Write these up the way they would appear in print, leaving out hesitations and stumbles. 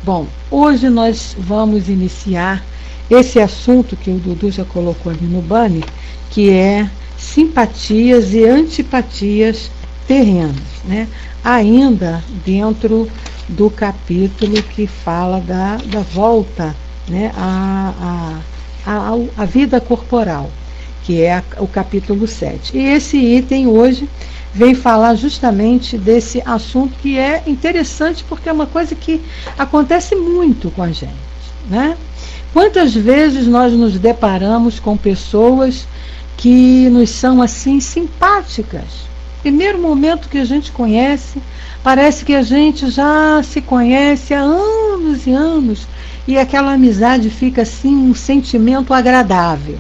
Bom, hoje nós vamos iniciar esse assunto que o Dudu já colocou ali no banner, que é simpatias e antipatias terrenas, né? Ainda dentro do capítulo que fala da volta, né, à vida corporal, que é o capítulo 7. E esse item hoje vem falar justamente desse assunto que é interessante, porque é uma coisa que acontece muito com a gente, né? Quantas vezes nós nos deparamos com pessoas que nos são assim simpáticas? Primeiro momento que a gente conhece, parece que a gente já se conhece há anos e anos, e aquela amizade fica assim um sentimento agradável.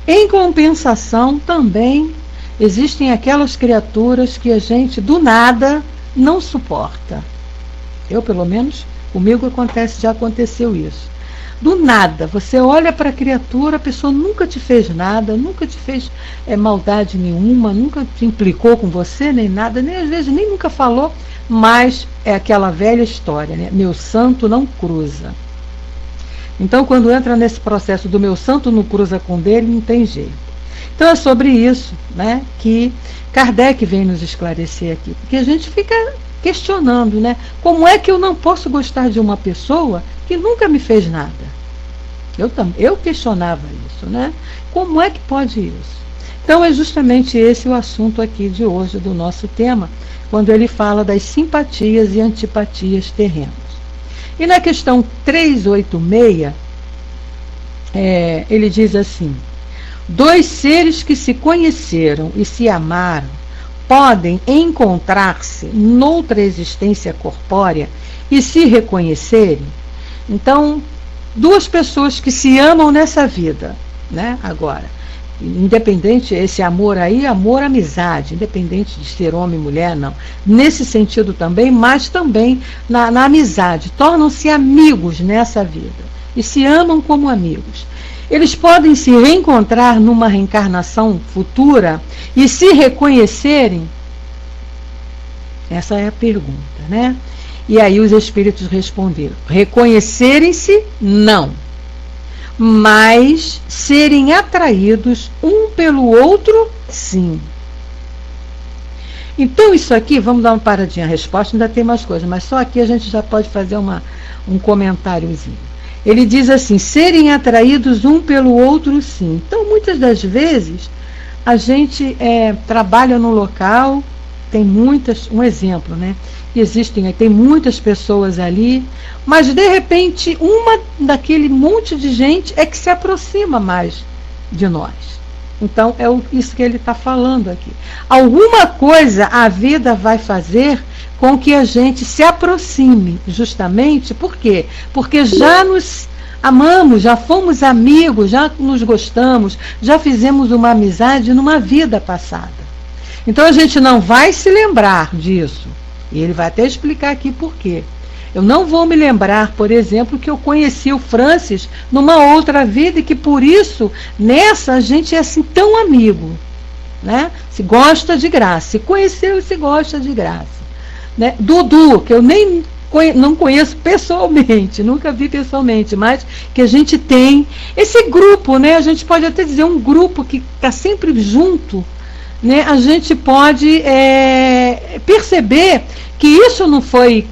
Em compensação, também existem aquelas criaturas que a gente do nada não suporta. Eu, pelo menos, comigo já aconteceu isso. Do nada, você olha para a criatura, a pessoa nunca te fez nada, nunca te fez maldade nenhuma, nunca te implicou com você, nem nada, nem às vezes nem nunca falou, mas é aquela velha história, né? Meu santo não cruza. Então, quando entra nesse processo do meu santo não cruza com dele, não tem jeito. Então, é sobre isso, né, que Kardec vem nos esclarecer aqui, porque a gente fica questionando, né, como é que eu não posso gostar de uma pessoa que nunca me fez nada? Eu questionava isso, né? Como é que pode isso? Então, é justamente esse o assunto aqui de hoje do nosso tema, quando ele fala das simpatias e antipatias terrenas. E na questão 386, ele diz assim: dois seres que se conheceram e se amaram podem encontrar-se noutra existência corpórea e se reconhecerem. Então, duas pessoas que se amam nessa vida, né? Agora, independente, esse amor aí, amor, amizade, independente de ser homem e mulher, não. Nesse sentido também, mas também na amizade. Tornam-se amigos nessa vida e se amam como amigos. Eles podem se reencontrar numa reencarnação futura e se reconhecerem? Essa é a pergunta, né? E aí os espíritos responderam: reconhecerem-se, não. Mas serem atraídos um pelo outro, sim. Então isso aqui, vamos dar uma paradinha, a resposta ainda tem mais coisas, mas só aqui a gente já pode fazer um comentáriozinho. Ele diz assim: serem atraídos um pelo outro, sim. Então muitas das vezes a gente trabalha no local, tem um exemplo, né? Tem muitas pessoas ali, mas de repente uma daquele monte de gente é que se aproxima mais de nós. Então é isso que ele está falando aqui. Alguma coisa a vida vai fazer com que a gente se aproxime, justamente, por quê? Porque já nos amamos, já fomos amigos, já nos gostamos, já fizemos uma amizade numa vida passada. Então a gente não vai se lembrar disso. E ele vai até explicar aqui por quê. Eu não vou me lembrar, por exemplo, que eu conheci o Francis numa outra vida e que por isso, nessa, a gente é assim tão amigo, né? Se gosta de graça, se conheceu e se gosta de graça, né? Dudu, que eu não conheço pessoalmente, nunca vi pessoalmente, mas que a gente tem esse grupo, né? A gente pode até dizer um grupo que está sempre junto, né? A gente pode perceber que isso não foi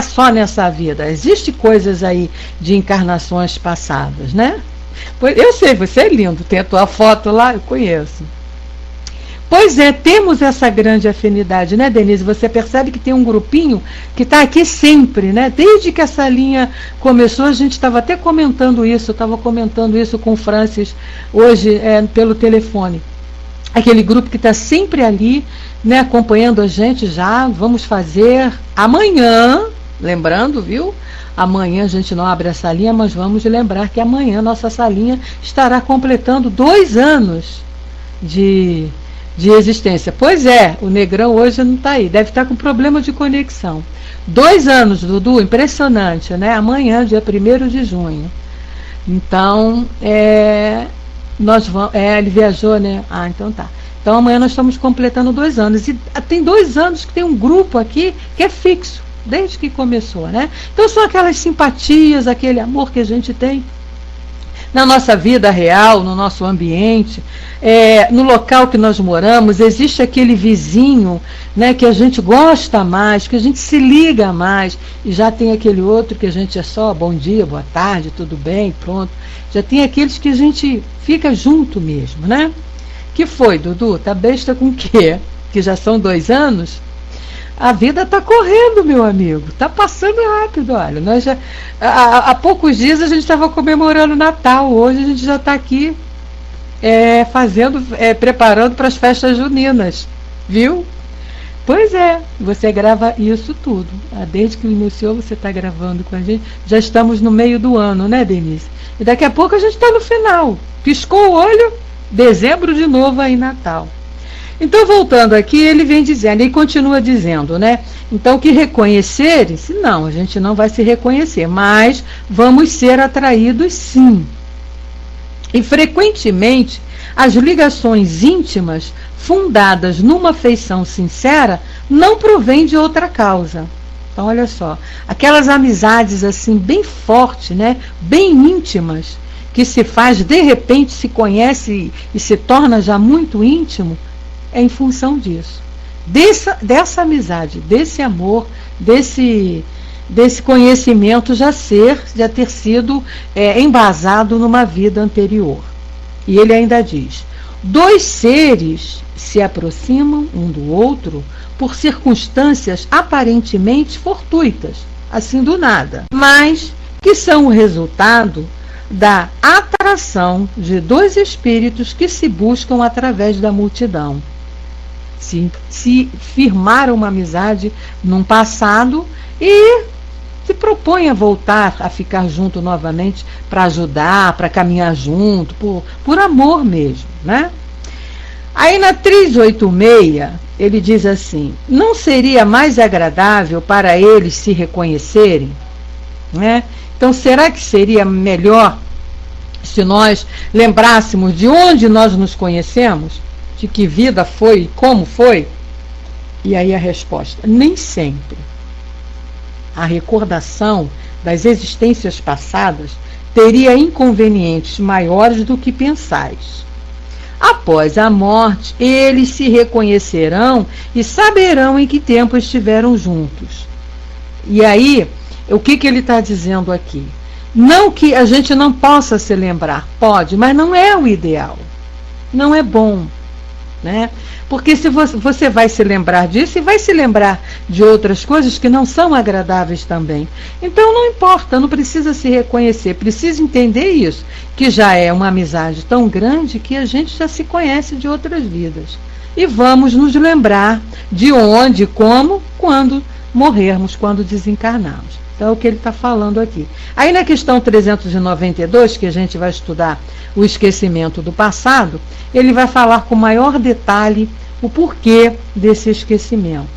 só nessa vida. Existem coisas aí de encarnações passadas, né? Eu sei, você é lindo, tem a tua foto lá, eu conheço. Pois é, temos essa grande afinidade, né, Denise? Você percebe que tem um grupinho que está aqui sempre, né? Desde que essa linha começou, a gente estava até comentando isso, eu estava comentando isso com o Francis hoje pelo telefone. Aquele grupo que está sempre ali, né, acompanhando a gente já. Vamos fazer amanhã, lembrando, viu? Amanhã a gente não abre a salinha, mas vamos lembrar que amanhã nossa salinha estará completando 2 anos de existência. Pois é, o Negrão hoje não está aí, deve estar com problema de conexão. 2 anos, Dudu, impressionante, né? Amanhã, dia 1º de junho. Então, nós vamos, ele viajou, né? Ah, então tá. Então amanhã nós estamos completando 2 anos. E tem 2 anos que tem um grupo aqui que é fixo. desde que começou, né? Então são aquelas simpatias, aquele amor que a gente tem na nossa vida real, no nosso ambiente, no local que nós moramos, existe aquele vizinho, né, que a gente gosta mais, que a gente se liga mais, e já tem aquele outro que a gente é só bom dia, boa tarde, tudo bem, pronto. Já tem aqueles que a gente fica junto mesmo, né? Que foi, Dudu? Tá besta com o quê? Que já são 2 anos? A vida está correndo, meu amigo, está passando rápido. Olha, nós já, há poucos dias a gente estava comemorando Natal, hoje a gente já está aqui preparando para as festas juninas, viu? Pois é, você grava isso tudo. Desde que iniciou você está gravando com a gente, já estamos no meio do ano, né, Denise? E daqui a pouco a gente está no final, piscou o olho, dezembro de novo aí, Natal. Então, voltando aqui, ele vem dizendo, e continua dizendo, né? Então, que reconhecer-se, não, a gente não vai se reconhecer, mas vamos ser atraídos sim. E, frequentemente, as ligações íntimas, fundadas numa afeição sincera, não provêm de outra causa. Então, olha só, aquelas amizades assim, bem fortes, né? Bem íntimas, que se faz, de repente, se conhece e se torna já muito íntimo, é em função disso, dessa amizade, desse amor, desse conhecimento já ter sido embasado numa vida anterior. E ele ainda diz, 2 seres se aproximam um do outro por circunstâncias aparentemente fortuitas, assim do nada, mas que são o resultado da atração de 2 espíritos que se buscam através da multidão. Se firmaram uma amizade num passado e se propõem a voltar a ficar junto novamente para ajudar, para caminhar junto, por amor mesmo, né? Aí na 386 ele diz assim, não seria mais agradável para eles se reconhecerem, né? Então será que seria melhor se nós lembrássemos de onde nós nos conhecemos? De que vida foi, como foi? E aí a resposta, nem sempre. A recordação das existências passadas teria inconvenientes maiores do que pensais. Após a morte, eles se reconhecerão e saberão em que tempo estiveram juntos. E aí, o que ele está dizendo aqui? Não que a gente não possa se lembrar, pode, mas não é o ideal. Não é bom. Né? Porque se você vai se lembrar disso e vai se lembrar de outras coisas que não são agradáveis também. Então não importa, não precisa se reconhecer, precisa entender isso, que já é uma amizade tão grande que a gente já se conhece de outras vidas. E vamos nos lembrar de onde, como, quando morrermos, quando desencarnarmos. Então é o que ele está falando aqui. Aí na questão 392, que a gente vai estudar o esquecimento do passado, ele vai falar com maior detalhe o porquê desse esquecimento.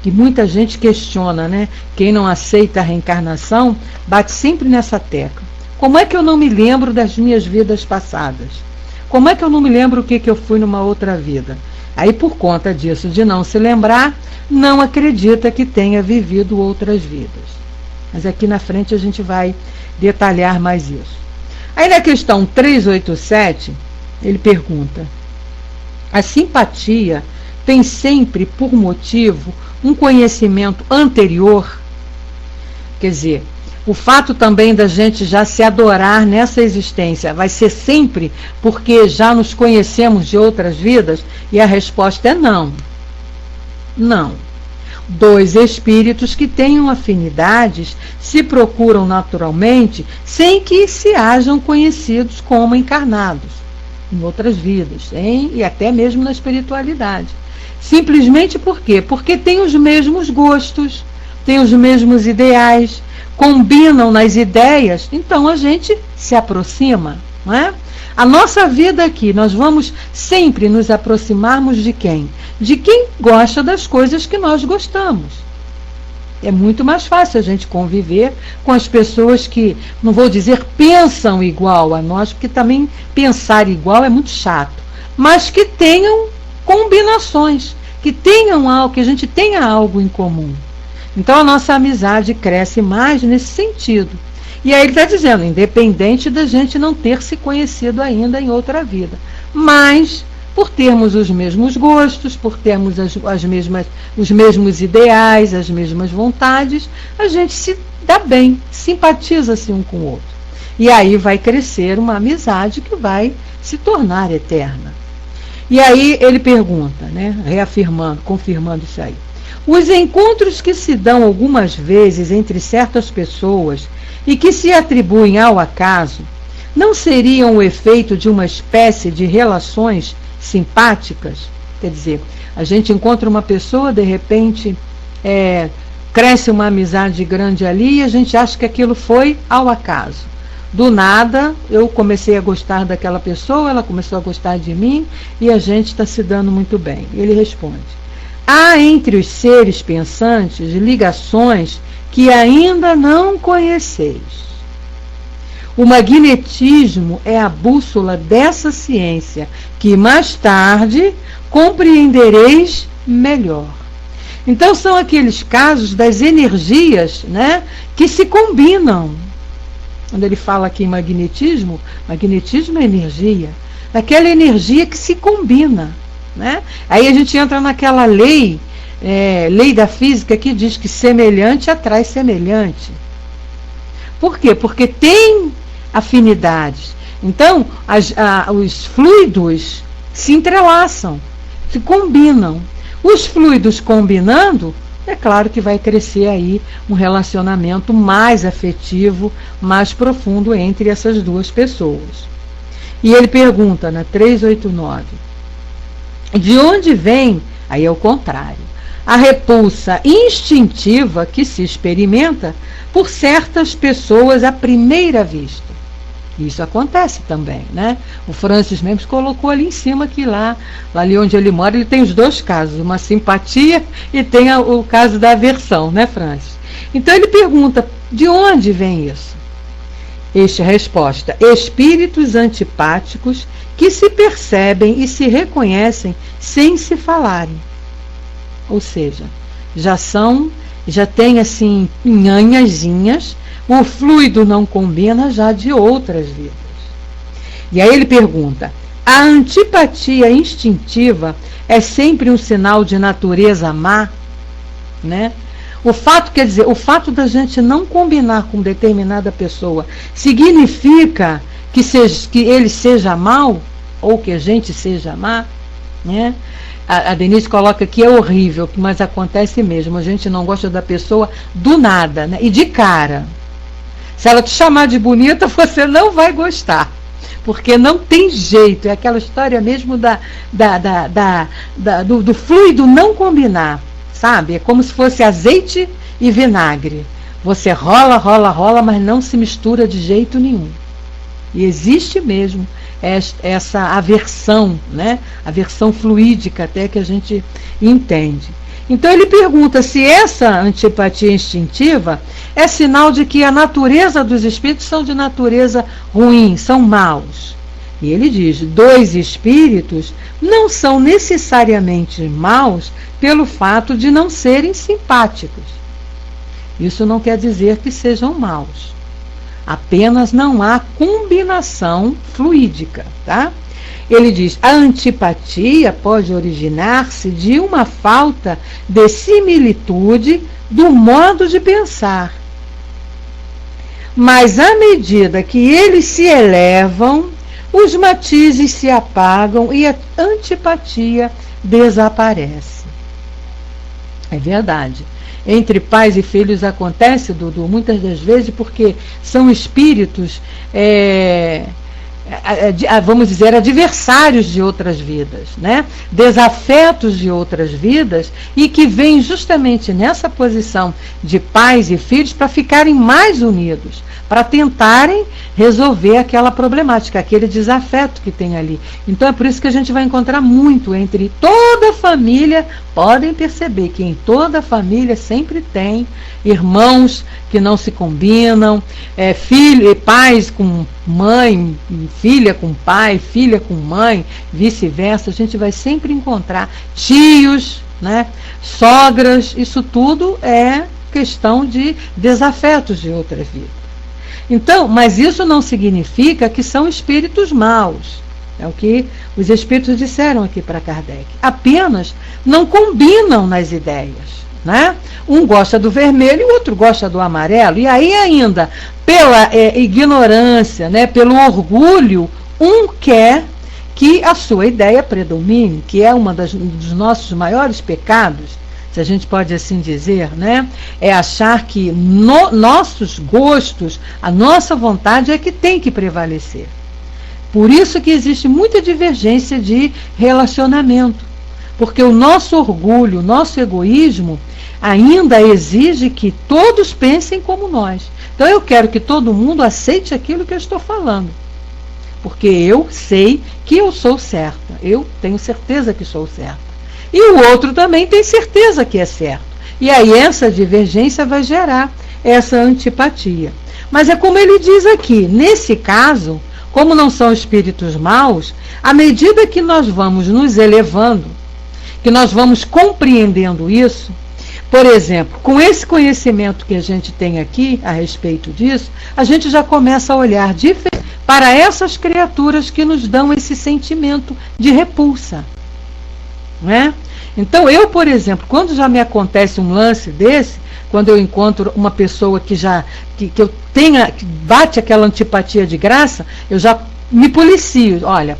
Que muita gente questiona, né? Quem não aceita a reencarnação bate sempre nessa tecla. Como é que eu não me lembro das minhas vidas passadas? Como é que eu não me lembro o que eu fui numa outra vida? Aí por conta disso, de não se lembrar, não acredita que tenha vivido outras vidas. Mas aqui na frente a gente vai detalhar mais isso. Aí na questão 387, ele pergunta, a simpatia tem sempre por motivo um conhecimento anterior? Quer dizer, o fato também da gente já se adorar nessa existência vai ser sempre porque já nos conhecemos de outras vidas? E a resposta é não. Não. 2 espíritos que tenham afinidades se procuram naturalmente sem que se hajam conhecidos como encarnados em outras vidas, e até mesmo na espiritualidade. Simplesmente por quê? Porque têm os mesmos gostos, têm os mesmos ideais, combinam nas ideias, então a gente se aproxima, não é? A nossa vida aqui, nós vamos sempre nos aproximarmos de quem? De quem gosta das coisas que nós gostamos. É muito mais fácil a gente conviver com as pessoas que, não vou dizer pensam igual a nós, porque também pensar igual é muito chato, mas que tenham combinações, que tenham algo, que a gente tenha algo em comum. Então a nossa amizade cresce mais nesse sentido. E aí ele está dizendo, independente da gente não ter se conhecido ainda em outra vida, mas por termos os mesmos gostos, por termos os mesmos ideais, as mesmas vontades, a gente se dá bem, simpatiza-se um com o outro. E aí vai crescer uma amizade que vai se tornar eterna. E aí ele pergunta, né, reafirmando, confirmando isso aí. Os encontros que se dão algumas vezes entre certas pessoas e que se atribuem ao acaso, não seriam o efeito de uma espécie de relações simpáticas? Quer dizer, a gente encontra uma pessoa, de repente, cresce uma amizade grande ali e a gente acha que aquilo foi ao acaso. Do nada, eu comecei a gostar daquela pessoa, ela começou a gostar de mim e a gente está se dando muito bem. Ele responde: há entre os seres pensantes ligações que ainda não conheceis. O magnetismo é a bússola dessa ciência, que mais tarde compreendereis melhor. Então são aqueles casos das energias, né, que se combinam. Quando ele fala aqui em magnetismo é energia, daquela energia que se combina, né? Aí a gente entra naquela lei da física que diz que semelhante atrai semelhante. Por quê? Porque tem afinidades. Então, os fluidos se entrelaçam, se combinam. Os fluidos combinando, é claro que vai crescer aí um relacionamento mais afetivo, mais profundo entre essas duas pessoas. E ele pergunta na 389, de onde vem, aí é o contrário, a repulsa instintiva que se experimenta por certas pessoas à primeira vista? Isso acontece também, né? O Francis mesmo colocou ali em cima que lá ali onde ele mora, ele tem os dois casos, uma simpatia e tem o caso da aversão, né, Francis? Então ele pergunta, de onde vem isso? Resposta: espíritos antipáticos que se percebem e se reconhecem sem se falarem. Ou seja, já tem assim, nhanhazinhas, o fluido não combina já de outras vidas. E aí ele pergunta, a antipatia instintiva é sempre um sinal de natureza má? Né? O fato da gente não combinar com determinada pessoa significa que ele seja mau? Ou que a gente seja má? Né? A Denise coloca que é horrível, mas acontece mesmo. A gente não gosta da pessoa do nada, né? E de cara. Se ela te chamar de bonita, você não vai gostar. Porque não tem jeito. É aquela história mesmo do fluido não combinar. Sabe? É como se fosse azeite e vinagre. Você rola, mas não se mistura de jeito nenhum. E existe mesmo essa aversão, né? Aversão fluídica até que a gente entende. Então ele pergunta se essa antipatia instintiva é sinal de que a natureza dos espíritos são de natureza ruim, são maus. E ele diz, dois espíritos não são necessariamente maus pelo fato de não serem simpáticos. Isso não quer dizer que sejam maus. Apenas não há combinação fluídica, tá? Ele diz, a antipatia pode originar-se de uma falta de similitude do modo de pensar. Mas à medida que eles se elevam, os matizes se apagam e a antipatia desaparece. É verdade. Entre pais e filhos acontece, Dudu, muitas das vezes porque são espíritos, vamos dizer, adversários de outras vidas, né? Desafetos de outras vidas e que vêm justamente nessa posição de pais e filhos para ficarem mais unidos, para tentarem resolver aquela problemática, aquele desafeto que tem ali. Então é por isso que a gente vai encontrar muito entre toda a família. Podem perceber que em toda a família sempre tem irmãos que não se combinam, pais com mãe, filha com pai, filha com mãe, vice-versa. A gente vai sempre encontrar tios, né? Sogras, isso tudo é questão de desafetos de outra vida. Então, mas isso não significa que são espíritos maus. É o que os espíritos disseram aqui para Kardec. Apenas não combinam nas ideias, né? Um gosta do vermelho e o outro gosta do amarelo. E aí ainda, pela ignorância, né, pelo orgulho, um quer que a sua ideia predomine, que é um dos nossos maiores pecados, se a gente pode assim dizer, né? É achar que nossos gostos, a nossa vontade é que tem que prevalecer. Por isso que existe muita divergência de relacionamento, porque o nosso orgulho, o nosso egoísmo ainda exige que todos pensem como nós. Então eu quero que todo mundo aceite aquilo que eu estou falando, porque eu sei que eu sou certa, eu tenho certeza que sou certa. E o outro também tem certeza que é certo. E aí essa divergência vai gerar essa antipatia. Mas é como ele diz aqui, nesse caso, como não são espíritos maus, à medida que nós vamos nos elevando, que nós vamos compreendendo isso, por exemplo, com esse conhecimento que a gente tem aqui a respeito disso, a gente já começa a olhar diferente para essas criaturas que nos dão esse sentimento de repulsa. Né? Então eu, por exemplo, quando já me acontece um lance desse, quando eu encontro uma pessoa que eu tenha, que bate aquela antipatia de graça, eu já me policio. Olha,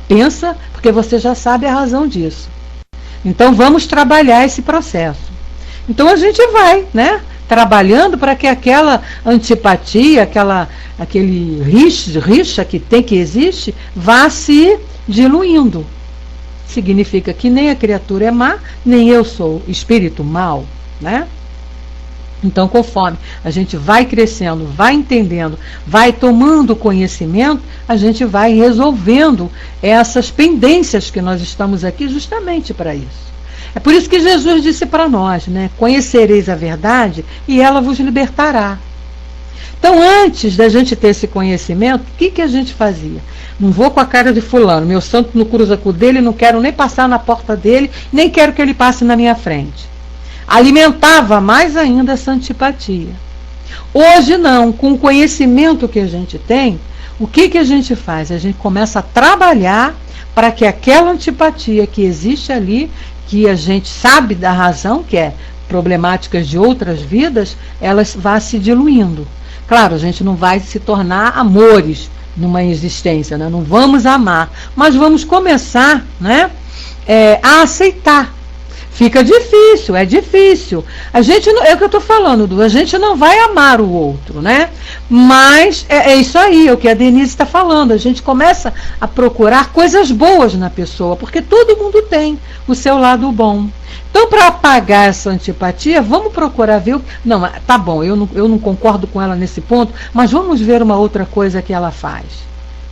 pensa, porque você já sabe a razão disso. Então vamos trabalhar esse processo. Então a gente vai, né, trabalhando para que aquela antipatia, aquele rixa que existe, vá se diluindo. Significa que nem a criatura é má, nem eu sou espírito mau, né? Então, conforme a gente vai crescendo, vai entendendo, vai tomando conhecimento, a gente vai resolvendo essas pendências que nós estamos aqui justamente para isso. É por isso que Jesus disse para nós, né? Conhecereis a verdade e ela vos libertará. Então, antes da gente ter esse conhecimento, o que a gente fazia? Não vou com a cara de fulano, meu santo não cruza com o dele, não quero nem passar na porta dele, nem quero que ele passe na minha frente. Alimentava mais ainda essa antipatia. Hoje não, com o conhecimento que a gente tem, o que a gente faz? A gente começa a trabalhar para que aquela antipatia que existe ali, que a gente sabe da razão, que é problemáticas de outras vidas, elas vá se diluindo. Claro, a gente não vai se tornar amores numa existência, né? Não vamos amar, mas vamos começar, né, a aceitar. Fica difícil, é difícil. A gente não, é o que eu estou falando, a gente não vai amar o outro, né? Mas é isso aí, é o que a Denise está falando. A gente começa a procurar coisas boas na pessoa, porque todo mundo tem o seu lado bom. Então, para apagar essa antipatia, vamos procurar ver. Não, tá bom, eu não concordo com ela nesse ponto, mas vamos ver uma outra coisa que ela faz.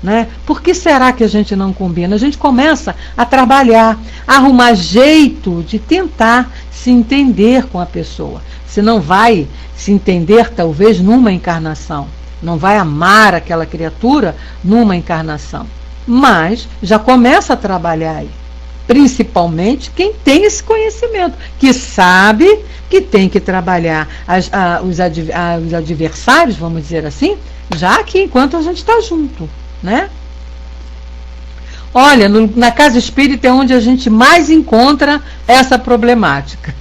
Né? Por que será que a gente não combina? A gente começa a trabalhar, a arrumar jeito de tentar se entender com a pessoa. Você não vai se entender, talvez, numa encarnação. Não vai amar aquela criatura numa encarnação. Mas já começa a trabalhar aí. Principalmente quem tem esse conhecimento, que sabe que tem que trabalhar os adversários, vamos dizer assim, já aqui, enquanto a gente está junto. Né? Olha, na casa espírita é onde a gente mais encontra essa problemática.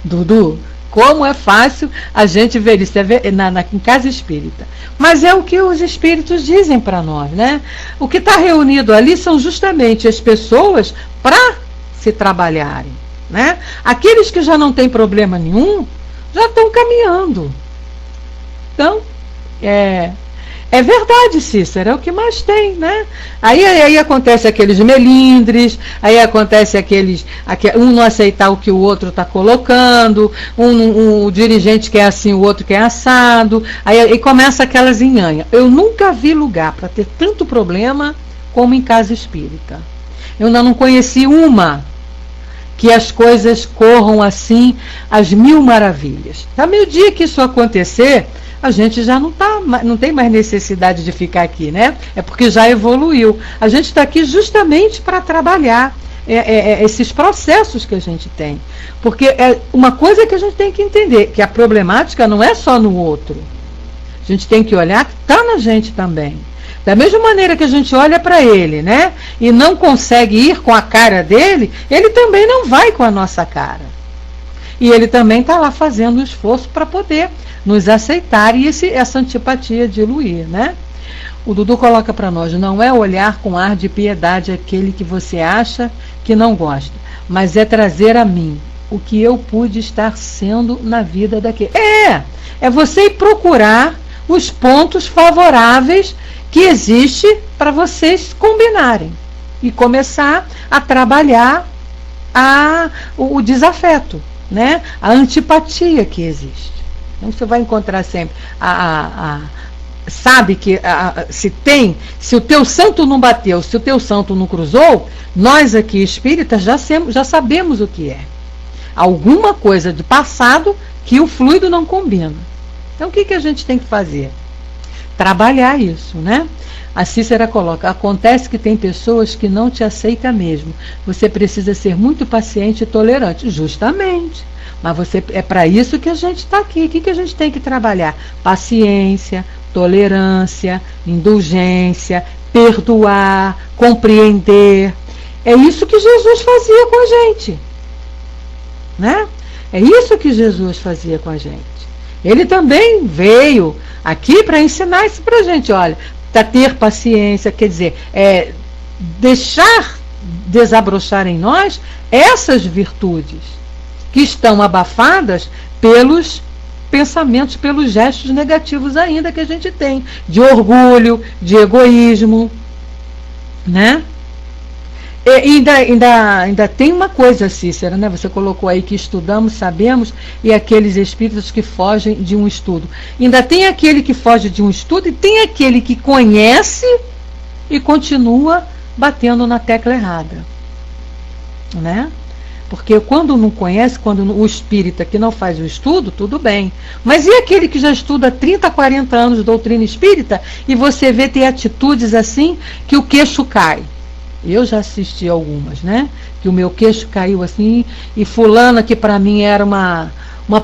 Dudu, como é fácil a gente ver isso em casa espírita. Mas é o que os espíritos dizem para nós, né? O que está reunido ali são justamente as pessoas para se trabalharem, né? Aqueles que já não têm problema nenhum, já estão caminhando. Então, é verdade, Cícera, é o que mais tem, né? Aí acontece aqueles melindres, aí acontece um não aceitar o que o outro está colocando, o dirigente quer assim, o outro quer assado, aí começa aquelas inhanhas. Eu nunca vi lugar para ter tanto problema como em casa espírita. Eu ainda não conheci uma que as coisas corram assim, às mil maravilhas. Sabe, o dia que isso acontecer, a gente já não tem mais necessidade de ficar aqui, né? É porque já evoluiu. A gente está aqui justamente para trabalhar esses processos que a gente tem. Porque uma coisa que a gente tem que entender, que a problemática não é só no outro. A gente tem que olhar que está na gente também. Da mesma maneira que a gente olha para ele, né, e não consegue ir com a cara dele, ele também não vai com a nossa cara. E ele também está lá fazendo um esforço para poder nos aceitar e essa antipatia diluir, né? O Dudu coloca para nós: não é olhar com ar de piedade aquele que você acha que não gosta, mas é trazer a mim o que eu pude estar sendo na vida daquele. É você ir procurar os pontos favoráveis que existe para vocês combinarem e começar a trabalhar o desafeto, né? A antipatia que existe. Então você vai encontrar sempre sabe que se o teu santo não bateu, se o teu santo não cruzou, nós aqui espíritas já sabemos o que é. Alguma coisa de passado que o fluido não combina. Então o que a gente tem que fazer? Trabalhar isso, né? A Cícera coloca: acontece que tem pessoas que não te aceitam mesmo. Você precisa ser muito paciente e tolerante. Justamente. Mas é para isso que a gente está aqui. O que a gente tem que trabalhar? Paciência, tolerância, indulgência, perdoar, compreender. É isso que Jesus fazia com a gente, né? É isso que Jesus fazia com a gente. Ele também veio aqui para ensinar isso para a gente. Olha, para ter paciência, quer dizer, deixar desabrochar em nós essas virtudes que estão abafadas pelos pensamentos, pelos gestos negativos ainda que a gente tem, de orgulho, de egoísmo, né? E ainda tem uma coisa, Cícera, né? Você colocou aí que estudamos, sabemos, e aqueles espíritos que fogem de um estudo. Ainda tem aquele que foge de um estudo e tem aquele que conhece e continua batendo na tecla errada, né? Porque quando não conhece, quando o espírita que não faz o estudo, tudo bem. Mas e aquele que já estuda 30, 40 anos de doutrina espírita e você vê ter atitudes assim que o queixo cai? Eu já assisti algumas, né? Que o meu queixo caiu assim, e fulana, que para mim era uma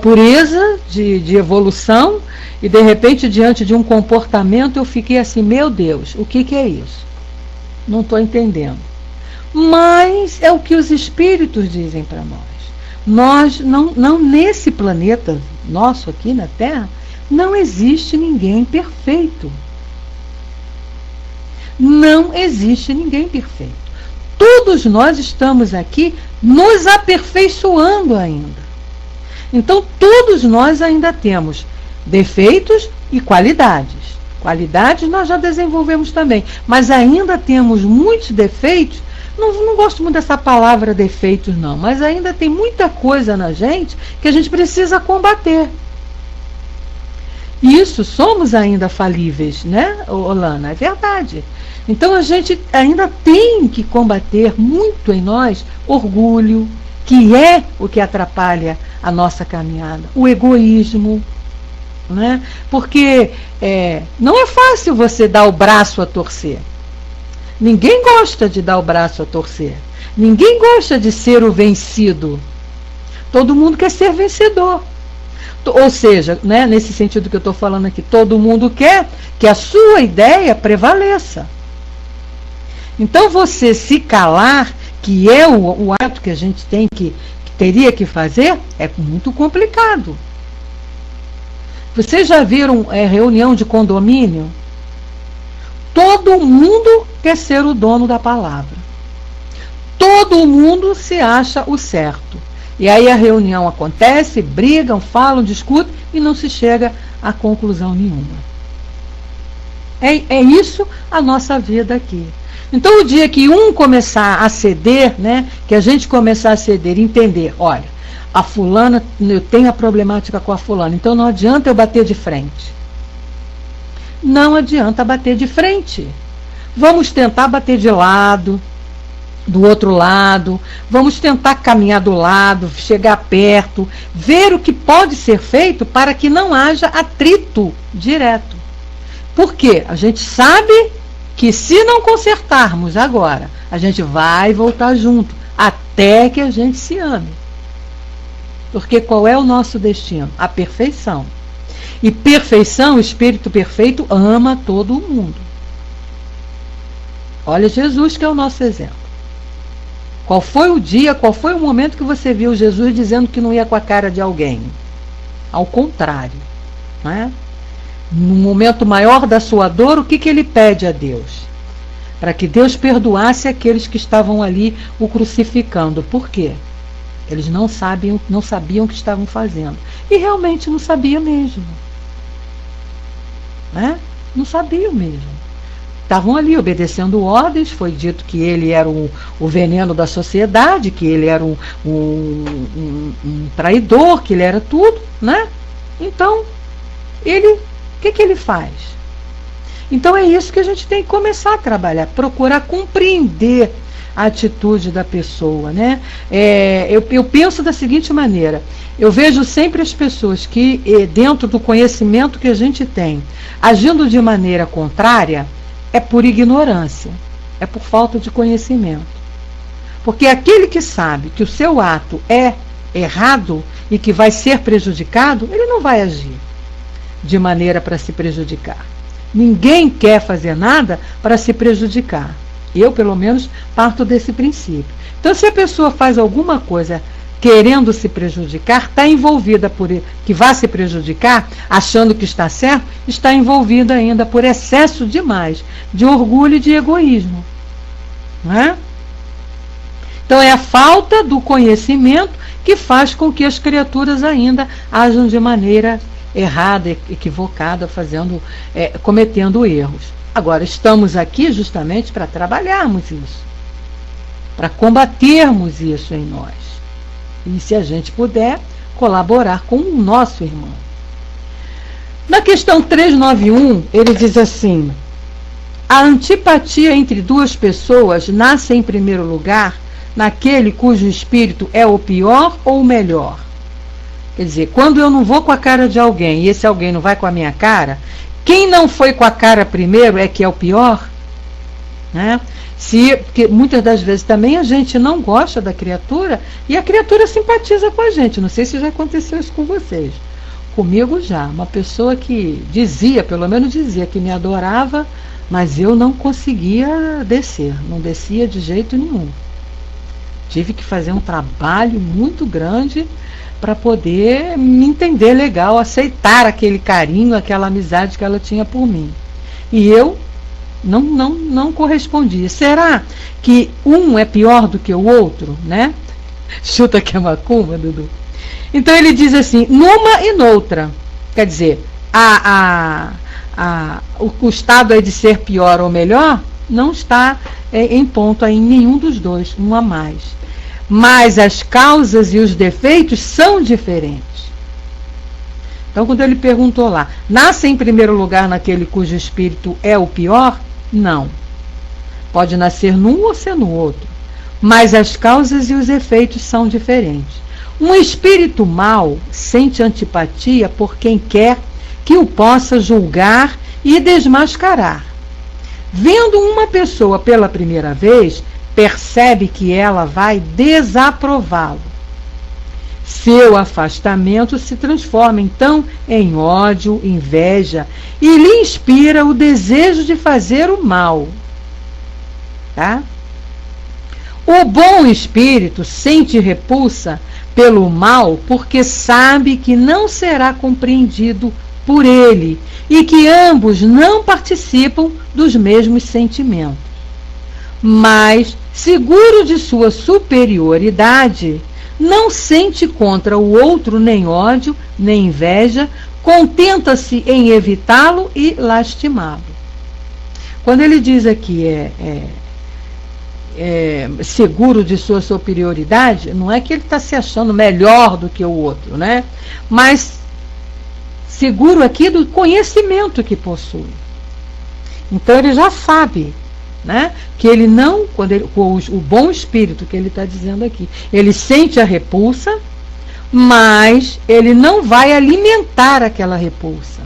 pureza de evolução, e de repente, diante de um comportamento, eu fiquei assim: meu Deus, o que é isso? Não estou entendendo. Mas é o que os espíritos dizem para nós. Nós, não nesse planeta nosso aqui na Terra, não existe ninguém perfeito. Não existe ninguém perfeito. Todos nós estamos aqui nos aperfeiçoando ainda. Então, todos nós ainda temos defeitos e qualidades. Qualidades nós já desenvolvemos também, mas ainda temos muitos defeitos. Não gosto muito dessa palavra defeitos, não, mas ainda tem muita coisa na gente que a gente precisa combater. Isso, somos ainda falíveis, né, Olana? É verdade. Então a gente ainda tem que combater muito em nós orgulho, que é o que atrapalha a nossa caminhada, o egoísmo, né? Porque não é fácil você dar o braço a torcer. Ninguém gosta de dar o braço a torcer. Ninguém gosta de ser o vencido. Todo mundo quer ser vencedor. Ou seja, né, nesse sentido que eu estou falando aqui, todo mundo quer que a sua ideia prevaleça. Então você se calar, que é o ato que a gente que teria que fazer, é muito complicado. Vocês já viram reunião de condomínio? Todo mundo quer ser o dono da palavra. Todo mundo se acha o certo. E aí a reunião acontece, brigam, falam, discutem e não se chega a conclusão nenhuma. É isso a nossa vida aqui. Então o dia que um começar a ceder, né, que a gente começar a ceder, entender, olha, a fulana, eu tenho a problemática com a fulana, então não adianta eu bater de frente. Não adianta bater de frente. Vamos tentar bater de lado, do outro lado, vamos tentar caminhar do lado, chegar perto, ver o que pode ser feito para que não haja atrito direto. Por quê? A gente sabe que se não consertarmos agora, a gente vai voltar junto. até que a gente se ame. Porque qual é o nosso destino? A perfeição. E perfeição, o Espírito perfeito ama todo mundo. Olha Jesus, que é o nosso exemplo. Qual foi o dia, qual foi o momento que você viu Jesus dizendo que não ia com a cara de alguém? Ao contrário, não é? No momento maior da sua dor, o que ele pede a Deus? Para que Deus perdoasse aqueles que estavam ali o crucificando. Por quê? Eles não sabiam o que estavam fazendo. E realmente não sabiam mesmo. Né? Não sabiam mesmo. Estavam ali obedecendo ordens, foi dito que ele era o veneno da sociedade, que ele era um traidor, que ele era tudo, né? Então, o que ele faz? Então é isso que a gente tem que começar a trabalhar, procurar compreender a atitude da pessoa, né? Eu penso da seguinte maneira, eu vejo sempre as pessoas que, dentro do conhecimento que a gente tem, agindo de maneira contrária, é por ignorância, é por falta de conhecimento. Porque aquele que sabe que o seu ato é errado e que vai ser prejudicado, ele não vai agir de maneira para se prejudicar. Ninguém quer fazer nada para se prejudicar. Eu, pelo menos, parto desse princípio. Então, se a pessoa faz alguma coisa querendo se prejudicar, está envolvida que vai se prejudicar, achando que está certo, está envolvida ainda por excesso demais de orgulho e de egoísmo. Não é? Então é a falta do conhecimento que faz com que as criaturas ainda ajam de maneira errada, equivocada, cometendo erros. Agora, estamos aqui justamente para trabalharmos isso, para combatermos isso em nós. E se a gente puder, colaborar com o nosso irmão. Na questão 391, ele diz assim: a antipatia entre duas pessoas nasce em primeiro lugar naquele cujo espírito é o pior ou o melhor. Quer dizer, quando eu não vou com a cara de alguém e esse alguém não vai com a minha cara, quem não foi com a cara primeiro é que é o pior, né? Porque muitas das vezes também a gente não gosta da criatura e a criatura simpatiza com a gente. Não sei se já aconteceu isso com vocês. Comigo já. Uma pessoa que pelo menos dizia que me adorava, mas eu não conseguia descer. Não descia de jeito nenhum. Tive que fazer um trabalho muito grande para poder me entender legal, aceitar aquele carinho, aquela amizade que ela tinha por mim. E eu não correspondia. Será que um é pior do que o outro, né? Chuta que é macumba, Dudu. Então ele diz assim, numa e noutra. Quer dizer, o estado aí de ser pior ou melhor não está em ponto aí em nenhum dos dois, um a mais. Mas as causas e os defeitos são diferentes. Então, quando ele perguntou lá, nasce em primeiro lugar naquele cujo espírito é o pior? Não. Pode nascer num ou ser no outro. Mas as causas e os efeitos são diferentes. Um espírito mau sente antipatia por quem quer que o possa julgar e desmascarar. Vendo uma pessoa pela primeira vez, percebe que ela vai desaprová-lo. Seu afastamento se transforma então em ódio, inveja e lhe inspira o desejo de fazer o mal. Tá? O bom espírito sente repulsa pelo mal porque sabe que não será compreendido por ele e que ambos não participam dos mesmos sentimentos. Mas, seguro de sua superioridade, não sente contra o outro nem ódio, nem inveja, contenta-se em evitá-lo e lastimá-lo. Quando ele diz aqui seguro de sua superioridade, não é que ele está se achando melhor do que o outro, né? Mas seguro aqui do conhecimento que possui. Então ele já sabe, né, que ele não, o bom espírito que ele está dizendo aqui, ele sente a repulsa, mas ele não vai alimentar aquela repulsa,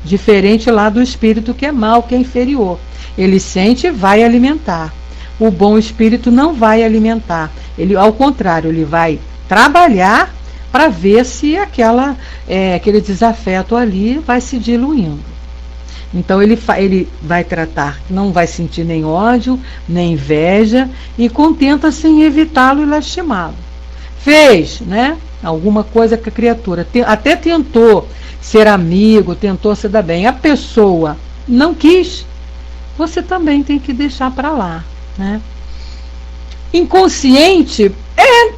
diferente lá do espírito que é mau, que é inferior. Ele sente e vai alimentar, o bom espírito não vai alimentar. Ele, ao contrário, ele vai trabalhar para ver se aquele desafeto ali vai se diluindo. Então ele vai tratar, não vai sentir nem ódio, nem inveja, e contenta-se em evitá-lo e lastimá-lo. Fez, né, alguma coisa com a criatura, até tentou ser amigo, tentou se dar bem, a pessoa não quis, você também tem que deixar para lá, né? Inconsciente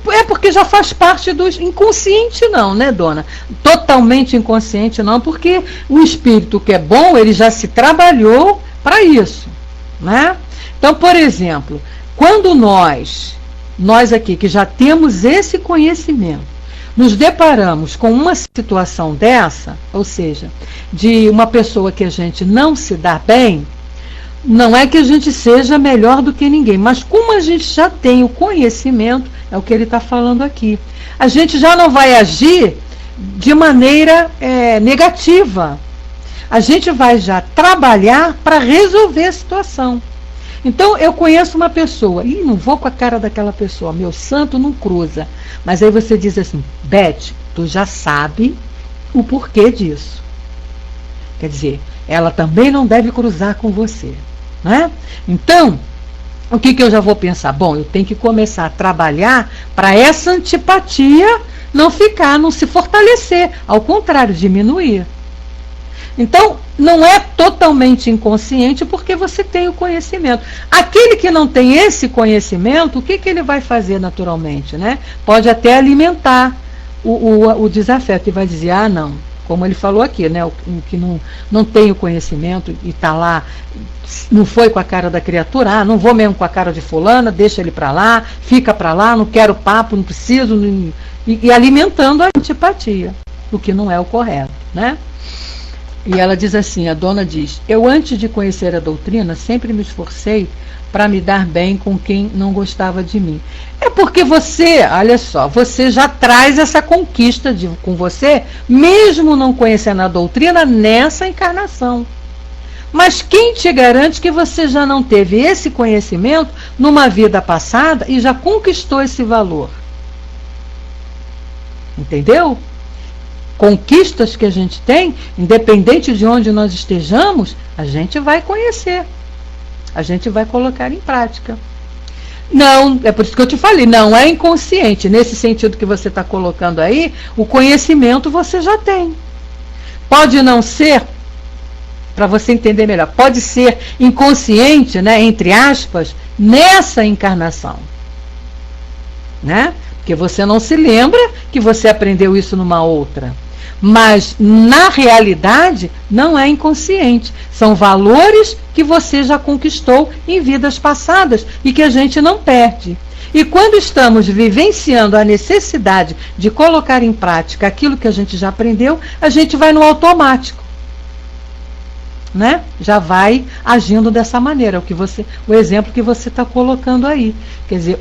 é porque já faz parte dos... Inconsciente não, né, dona? Totalmente inconsciente não, porque o espírito que é bom, ele já se trabalhou para isso, né? Então, por exemplo, quando nós aqui que já temos esse conhecimento, nos deparamos com uma situação dessa, ou seja, de uma pessoa que a gente não se dá bem, não é que a gente seja melhor do que ninguém, mas como a gente já tem o conhecimento, é o que ele está falando aqui, a gente já não vai agir de maneira negativa. A gente vai já trabalhar para resolver a situação. Então, eu conheço uma pessoa, e não vou com a cara daquela pessoa, meu santo não cruza. Mas aí você diz assim, Beth, tu já sabe o porquê disso. Quer dizer, ela também não deve cruzar com você, né? Então, o que eu já vou pensar? Bom, eu tenho que começar a trabalhar para essa antipatia não se fortalecer, ao contrário, diminuir. Então, não é totalmente inconsciente porque você tem o conhecimento. Aquele que não tem esse conhecimento, o que ele vai fazer naturalmente, né? Pode até alimentar o desafeto e vai dizer, ah, não, como ele falou aqui, né? O que não tem o conhecimento e está lá, não foi com a cara da criatura, ah, não vou mesmo com a cara de fulana, deixa ele para lá, fica para lá, não quero papo, não preciso, e alimentando a antipatia, o que não é o correto, né? E ela diz assim, a dona diz, eu antes de conhecer a doutrina, sempre me esforcei para me dar bem com quem não gostava de mim. É porque você, olha só, você já traz essa conquista com você, mesmo não conhecendo a doutrina, nessa encarnação. Mas quem te garante que você já não teve esse conhecimento numa vida passada e já conquistou esse valor? Entendeu? Conquistas que a gente tem, independente de onde nós estejamos, a gente vai conhecer. A gente vai colocar em prática. Não, é por isso que eu te falei, não é inconsciente. Nesse sentido que você está colocando aí, o conhecimento você já tem. Pode não ser, para você entender melhor, pode ser inconsciente, né, entre aspas, nessa encarnação. Né? Porque você não se lembra que você aprendeu isso numa outra. Mas, na realidade, não é inconsciente. São valores que você já conquistou em vidas passadas e que a gente não perde. E quando estamos vivenciando a necessidade de colocar em prática aquilo que a gente já aprendeu, a gente vai no automático. Né? Já vai agindo dessa maneira, o exemplo que você está colocando aí. Quer dizer,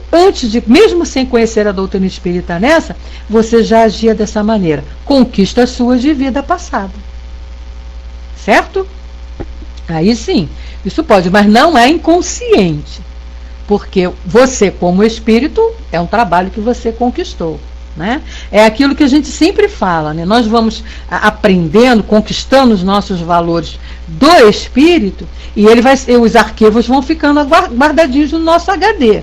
mesmo sem conhecer a doutrina espírita nessa, você já agia dessa maneira. Conquistas suas de vida passada. Certo? Aí sim, isso pode, mas não é inconsciente. Porque você, como espírito, é um trabalho que você conquistou. Né? É aquilo que a gente sempre fala, né? Nós vamos aprendendo, conquistando os nossos valores do espírito e os arquivos vão ficando guardadinhos no nosso HD.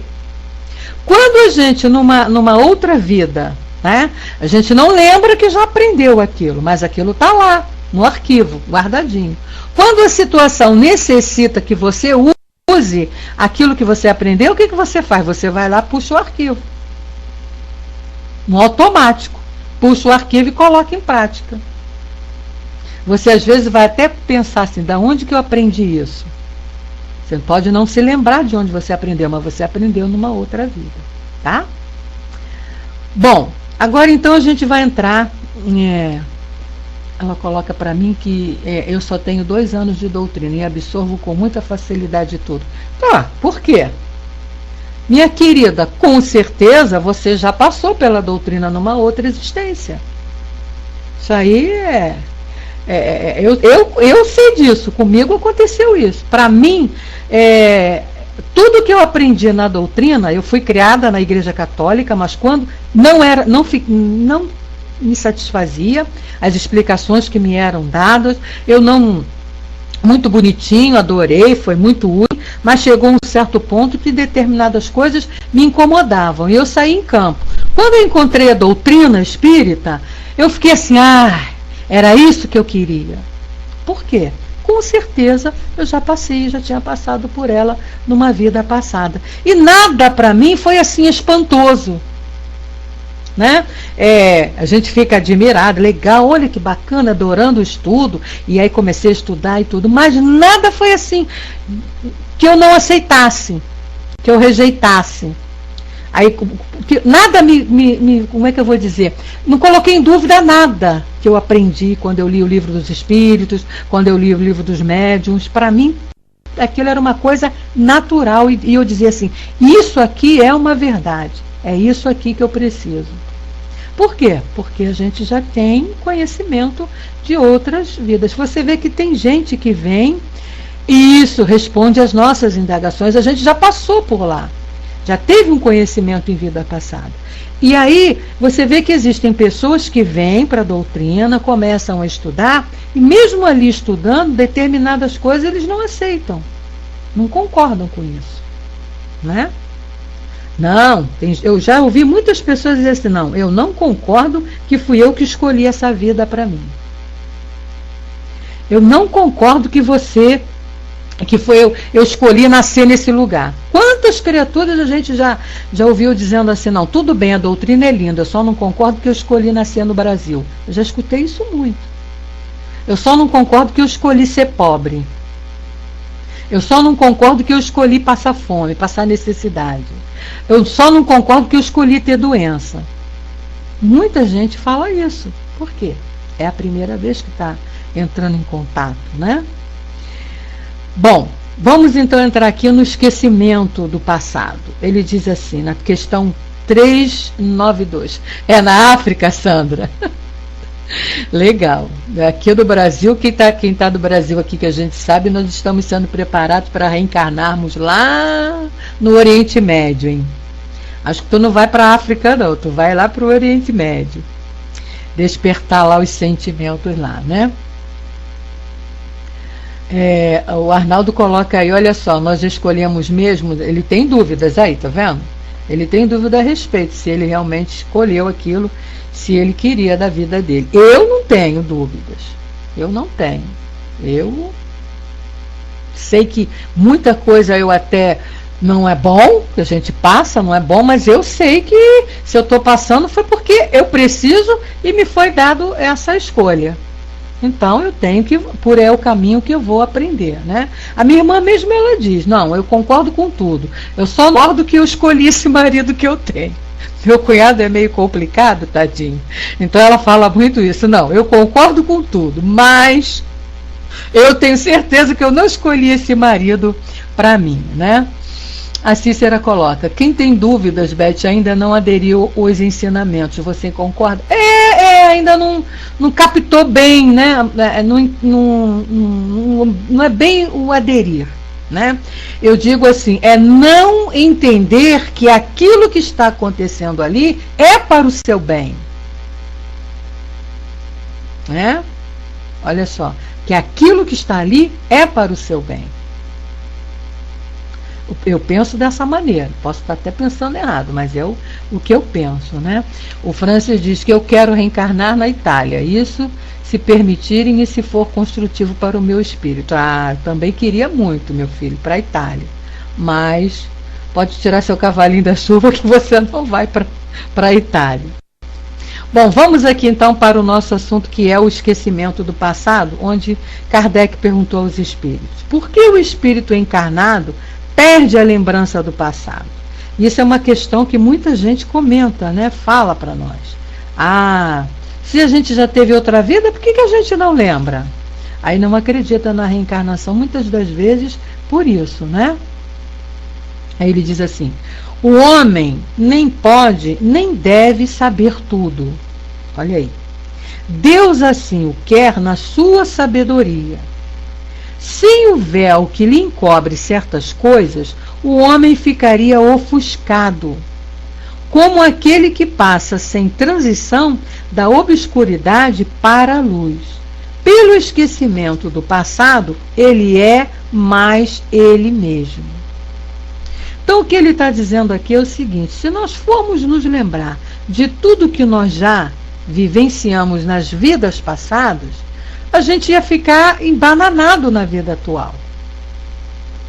Quando a gente, numa outra vida, né? A gente não lembra que já aprendeu aquilo, mas aquilo está lá, no arquivo, guardadinho. Quando a situação necessita que você use aquilo que você aprendeu, o que você faz? Você vai lá, puxa o arquivo. No automático, puxa o arquivo e coloca em prática. Você às vezes vai até pensar assim, da onde que eu aprendi isso? Você pode não se lembrar de onde você aprendeu, mas você aprendeu numa outra vida, tá? Bom, agora então a gente vai entrar, ela coloca para mim que eu só tenho 2 anos de doutrina e absorvo com muita facilidade tudo. Tá, por quê? Minha querida, com certeza você já passou pela doutrina numa outra existência. Isso aí eu sei disso, comigo aconteceu isso. Para mim, tudo que eu aprendi na doutrina, eu fui criada na Igreja Católica, mas quando não me satisfazia as explicações que me eram dadas, eu não... Muito bonitinho, adorei, foi muito útil, mas chegou um certo ponto que determinadas coisas me incomodavam e eu saí em campo. Quando eu encontrei a doutrina espírita, eu fiquei assim, era isso que eu queria. Por quê? Com certeza eu já tinha passado por ela numa vida passada. E nada para mim foi assim espantoso. Né? A gente fica admirado, legal, olha que bacana, adorando o estudo, e aí comecei a estudar e tudo, mas nada foi assim que eu não aceitasse, que eu rejeitasse. Aí, nada como é que eu vou dizer? Não coloquei em dúvida nada que eu aprendi quando eu li o livro dos Espíritos, quando eu li o livro dos Médiuns. Para mim, aquilo era uma coisa natural, e eu dizia assim, isso aqui é uma verdade, é isso aqui que eu preciso. Por quê? Porque a gente já tem conhecimento de outras vidas. Você vê que tem gente que vem e isso responde às nossas indagações. A gente já passou por lá, já teve um conhecimento em vida passada. E aí você vê que existem pessoas que vêm para a doutrina, começam a estudar, e mesmo ali estudando, determinadas coisas eles não aceitam, não concordam com isso, né? Não, eu já ouvi muitas pessoas dizer assim, não, eu não concordo que fui eu que escolhi essa vida para mim. Eu não concordo que eu escolhi nascer nesse lugar. Quantas criaturas a gente já ouviu dizendo assim, não, tudo bem, a doutrina é linda, eu só não concordo que eu escolhi nascer no Brasil. Eu já escutei isso muito. Eu só não concordo que eu escolhi ser pobre. Eu só não concordo que eu escolhi passar fome, passar necessidade. Eu só não concordo que eu escolhi ter doença. Muita gente fala isso. Por quê? É a primeira vez que está entrando em contato, né? Bom, vamos então entrar aqui no esquecimento do passado. Ele diz assim, na questão 392. É na África, Sandra? Legal. Aqui do Brasil, quem tá do Brasil aqui que a gente sabe, nós estamos sendo preparados para reencarnarmos lá no Oriente Médio, hein? Acho que tu não vai para a África, não. Tu vai lá para o Oriente Médio. Despertar lá os sentimentos lá, né? O Arnaldo coloca aí, olha só, nós escolhemos mesmo, ele tem dúvidas aí, tá vendo? Ele tem dúvida a respeito, se ele realmente escolheu aquilo, se ele queria da vida dele. Eu não tenho dúvidas. Eu não tenho. Eu sei que muita coisa eu até não é bom, que a gente passa, não é bom, mas eu sei que se eu estou passando foi porque eu preciso e me foi dado essa escolha. Então eu tenho que, é o caminho que eu vou aprender, né? A minha irmã mesmo, ela diz, não, eu concordo com tudo. Eu só não concordo que eu escolhi esse marido que eu tenho. Meu cunhado é meio complicado, tadinho. Então ela fala muito isso. Não, eu concordo com tudo, mas eu tenho certeza que eu não escolhi esse marido para mim, né? A Cícera coloca, quem tem dúvidas, Beth, ainda não aderiu aos ensinamentos. Você concorda? Ainda não captou bem, né? Não é bem o aderir. Né? Eu digo assim, não entender que aquilo que está acontecendo ali é para o seu bem, né? Olha só, que aquilo que está ali é para o seu bem. Eu penso dessa maneira, posso estar até pensando errado, mas é o que eu penso, né? O Francis diz que eu quero reencarnar na Itália, isso se permitirem e se for construtivo para o meu espírito. Eu também queria muito, meu filho, para a Itália, mas pode tirar seu cavalinho da chuva que você não vai para a Itália. Bom, vamos aqui então para o nosso assunto, que é o esquecimento do passado, onde Kardec perguntou aos espíritos, por que o espírito encarnado perde a lembrança do passado? Isso é uma questão que muita gente comenta, né? Fala para nós. Se a gente já teve outra vida, por que a gente não lembra? Aí não acredita na reencarnação, muitas das vezes, por isso, né? Aí ele diz assim, o homem nem pode, nem deve saber tudo. Olha aí. Deus assim o quer na sua sabedoria. Sem o véu que lhe encobre certas coisas, o homem ficaria ofuscado, como aquele que passa sem transição da obscuridade para a luz. Pelo esquecimento do passado, ele é mais ele mesmo. Então, o que ele está dizendo aqui é o seguinte: se nós formos nos lembrar de tudo que nós já vivenciamos nas vidas passadas, a gente ia ficar embananado na vida atual,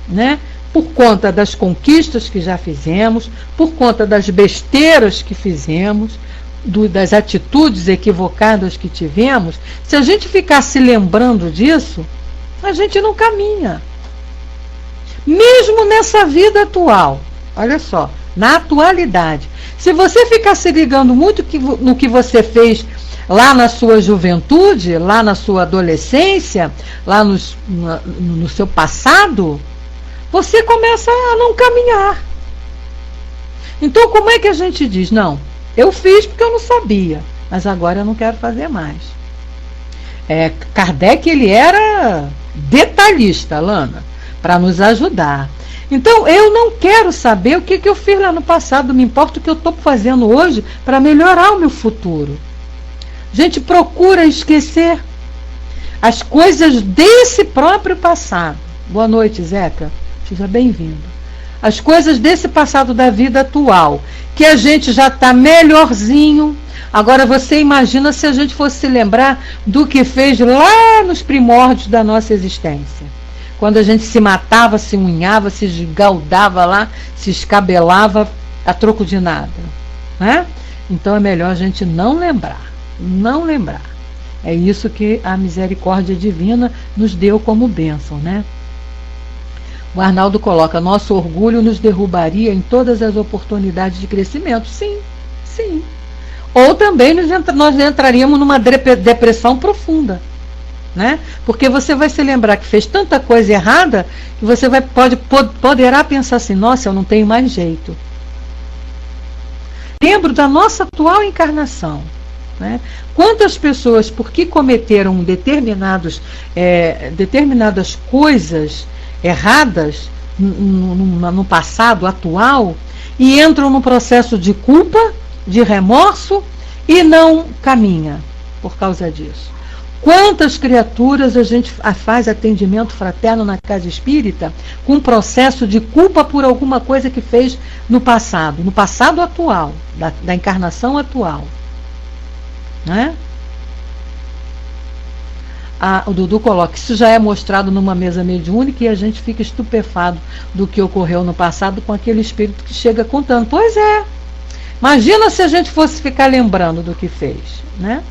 né? Por conta das conquistas que já fizemos, por conta das besteiras que fizemos, das atitudes equivocadas que tivemos. Se a gente ficar se lembrando disso, a gente não caminha. Mesmo nessa vida atual, olha só, na atualidade, se você ficar se ligando muito no que você fez lá na sua juventude, lá na sua adolescência, lá no seu passado, você começa a não caminhar. Então, como é que a gente diz? Não, eu fiz porque eu não sabia, mas agora eu não quero fazer mais. Kardec, ele era detalhista, Lana, para nos ajudar. Então, eu não quero saber o que eu fiz lá no passado, me importa o que eu estou fazendo hoje para melhorar o meu futuro. A gente procura esquecer as coisas desse próprio passado. Boa noite, Zeca. Seja bem-vindo. As coisas desse passado da vida atual, que a gente já está melhorzinho. Agora, você imagina se a gente fosse se lembrar do que fez lá nos primórdios da nossa existência. Quando a gente se matava, se unhava, se esgaldava lá, se escabelava a troco de nada, né? Então é melhor a gente não lembrar. Não lembrar. É isso que a misericórdia divina nos deu como bênção, né? O Arnaldo coloca: nosso orgulho nos derrubaria em todas as oportunidades de crescimento. Sim, sim. Ou também nós entraríamos numa depressão profunda, né? Porque você vai se lembrar que fez tanta coisa errada que você poderá pensar assim: nossa, eu não tenho mais jeito. Lembro da nossa atual encarnação, né? Quantas pessoas, porque cometeram determinadas coisas erradas no passado atual, e entram num processo de culpa, de remorso, e não caminha por causa disso. Quantas criaturas a gente faz atendimento fraterno na casa espírita com processo de culpa por alguma coisa que fez no passado atual, da encarnação atual, né? O Dudu coloca: isso já é mostrado numa mesa mediúnica e a gente fica estupefado do que ocorreu no passado com aquele espírito que chega contando. Pois é, imagina se a gente fosse ficar lembrando do que fez, né?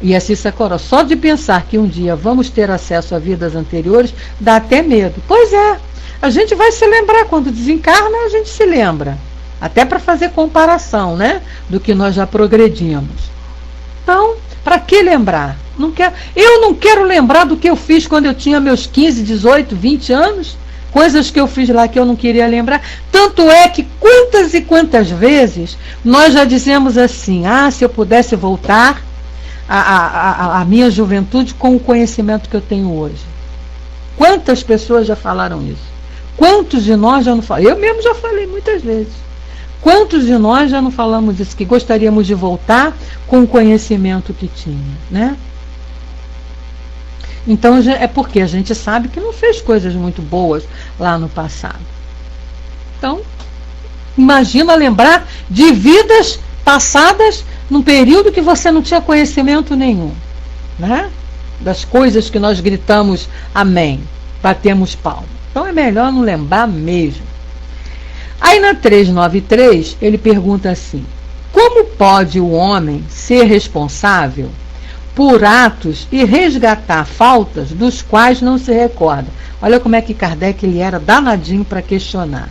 E a Cissa Coró: só de pensar que um dia vamos ter acesso a vidas anteriores dá até medo. Pois é, a gente vai se lembrar, quando desencarna a gente se lembra, até para fazer comparação, né, do que nós já progredimos. Então, para que lembrar? Eu não quero lembrar do que eu fiz quando eu tinha meus 15, 18, 20 anos, coisas que eu fiz lá que eu não queria lembrar. Tanto é que quantas e quantas vezes nós já dizemos assim: se eu pudesse voltar a minha juventude com o conhecimento que eu tenho hoje. Quantas pessoas já falaram isso? Quantos de nós já não falaram? Eu mesmo já falei muitas vezes. Quantos de nós já não falamos isso, que gostaríamos de voltar com o conhecimento que tinha, né? Então é porque a gente sabe que não fez coisas muito boas lá no passado. Então, imagina lembrar de vidas passadas num período que você não tinha conhecimento nenhum, né? Das coisas que nós gritamos amém, batemos palma. Então é melhor não lembrar mesmo. Aí na 393 ele pergunta assim: como pode o homem ser responsável por atos e resgatar faltas dos quais não se recorda? Olha como é que Kardec ele era danadinho para questionar.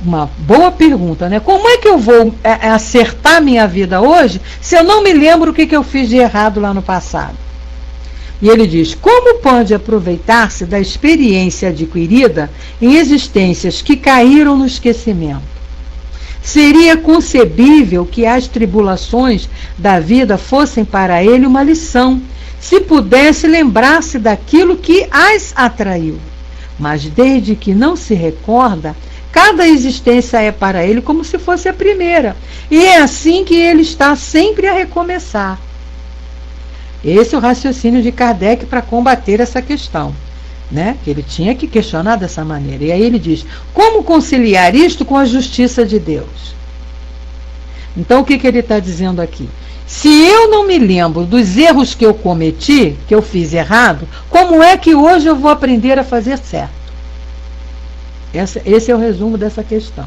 Uma boa pergunta, né? Como é que eu vou acertar minha vida hoje se eu não me lembro o que eu fiz de errado lá no passado? E ele diz: como pode aproveitar-se da experiência adquirida em existências que caíram no esquecimento? Seria concebível que as tribulações da vida fossem para ele uma lição, se pudesse lembrar-se daquilo que as atraiu. mas desde que não se recorda, cada existência é para ele como se fosse a primeira. E é assim que ele está sempre a recomeçar. Esse é o raciocínio de Kardec para combater essa questão, né? Que ele tinha que questionar dessa maneira. E aí ele diz, como conciliar isto com a justiça de Deus? Então o que ele está dizendo aqui? Se eu não me lembro dos erros que eu cometi, que eu fiz errado, como é que hoje eu vou aprender a fazer certo? Esse é o resumo dessa questão.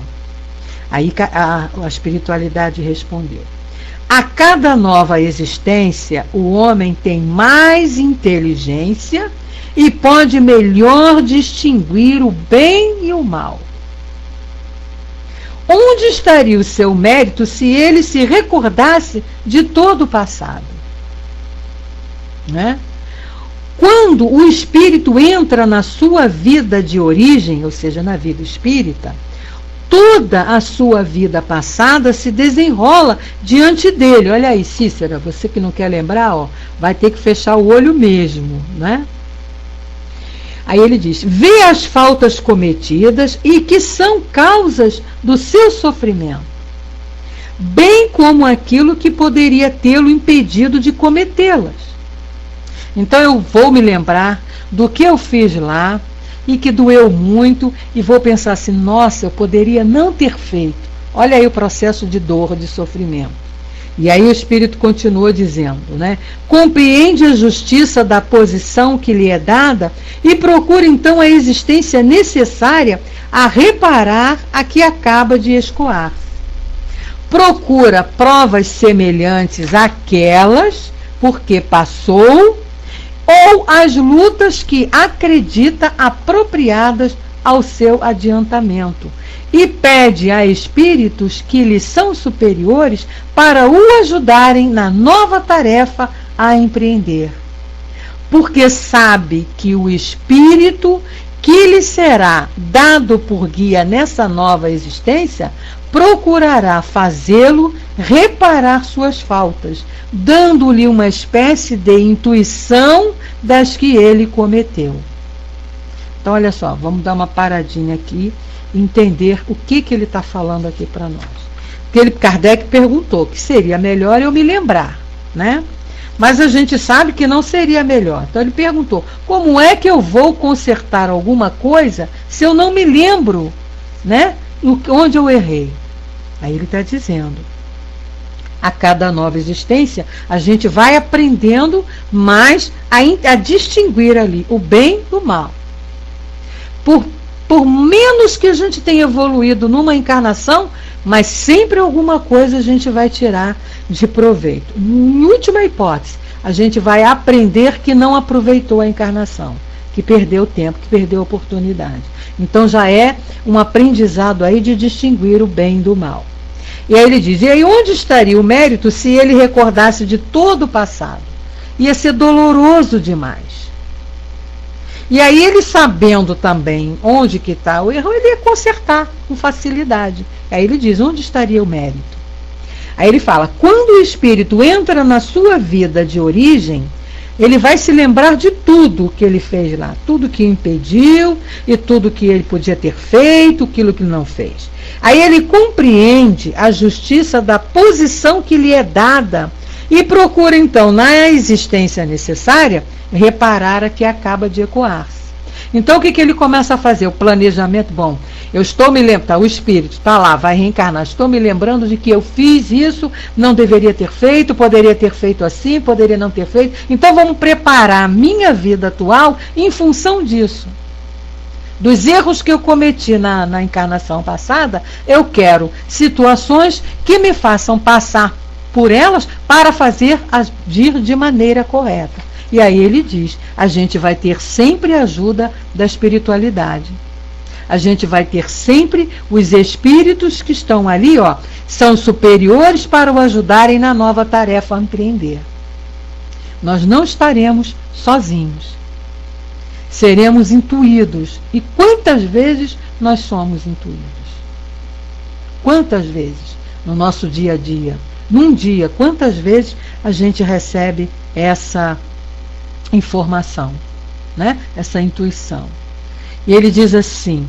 Aí a espiritualidade respondeu. A cada nova existência, o homem tem mais inteligência e pode melhor distinguir o bem e o mal. Onde estaria o seu mérito se ele se recordasse de todo o passado? Né? Quando o espírito entra na sua vida de origem, ou seja, na vida espírita, toda a sua vida passada se desenrola diante dele. Olha aí, Cícera, você que não quer lembrar, ó, vai ter que fechar o olho mesmo, né? Aí ele diz, vê as faltas cometidas e que são causas do seu sofrimento, bem como aquilo que poderia tê-lo impedido de cometê-las. Então eu vou me lembrar do que eu fiz lá e que doeu muito e vou pensar assim, nossa, eu poderia não ter feito. Olha aí o processo de dor, de sofrimento. E aí o Espírito continua dizendo, né? Compreende a justiça da posição que lhe é dada e procura então a existência necessária a reparar a que acaba de escoar. Procura provas semelhantes àquelas porque passou ou as lutas que acredita apropriadas ao seu adiantamento. E pede a espíritos que lhe são superiores para o ajudarem na nova tarefa a empreender. Porque sabe que o espírito que lhe será dado por guia nessa nova existência procurará fazê-lo reparar suas faltas, dando-lhe uma espécie de intuição das que ele cometeu. Então, olha só, vamos dar uma paradinha aqui, entender o que ele está falando aqui para nós. Porque Kardec perguntou que seria melhor eu me lembrar, né? Mas a gente sabe que não seria melhor. Então ele perguntou, como é que eu vou consertar alguma coisa se eu não me lembro, né? Onde eu errei? Aí ele está dizendo, a cada nova existência, a gente vai aprendendo mais a distinguir ali o bem do mal. Por menos que a gente tenha evoluído numa encarnação, mas sempre alguma coisa a gente vai tirar de proveito. Em última hipótese, a gente vai aprender que não aproveitou a encarnação, que perdeu tempo, que perdeu a oportunidade. Então já é um aprendizado aí de distinguir o bem do mal. E aí ele diz, e aí onde estaria o mérito se ele recordasse de todo o passado? Ia ser doloroso demais. E aí ele, sabendo também onde que está o erro, ele ia consertar com facilidade. Aí ele diz, onde estaria o mérito? Aí ele fala, quando o espírito entra na sua vida de origem, ele vai se lembrar de tudo que ele fez lá, tudo que impediu e tudo que ele podia ter feito, aquilo que não fez. Aí ele compreende a justiça da posição que lhe é dada e procura então, na existência necessária, reparar a que acaba de ecoar-se. Então o que ele começa a fazer? O planejamento, bom, eu estou me lembrando, o espírito está lá, vai reencarnar, estou me lembrando de que eu fiz isso, não deveria ter feito, poderia ter feito assim, poderia não ter feito, então vamos preparar a minha vida atual em função disso. Dos erros que eu cometi na encarnação passada, eu quero situações que me façam passar por elas para fazer agir de maneira correta. E aí ele diz, a gente vai ter sempre a ajuda da espiritualidade. A gente vai ter sempre os espíritos que estão ali, ó, são superiores para o ajudarem na nova tarefa a empreender. Nós não estaremos sozinhos. Seremos intuídos. E quantas vezes nós somos intuídos? Quantas vezes no nosso dia a dia? Num dia, quantas vezes a gente recebe essa informação, né? Essa intuição. E ele diz assim: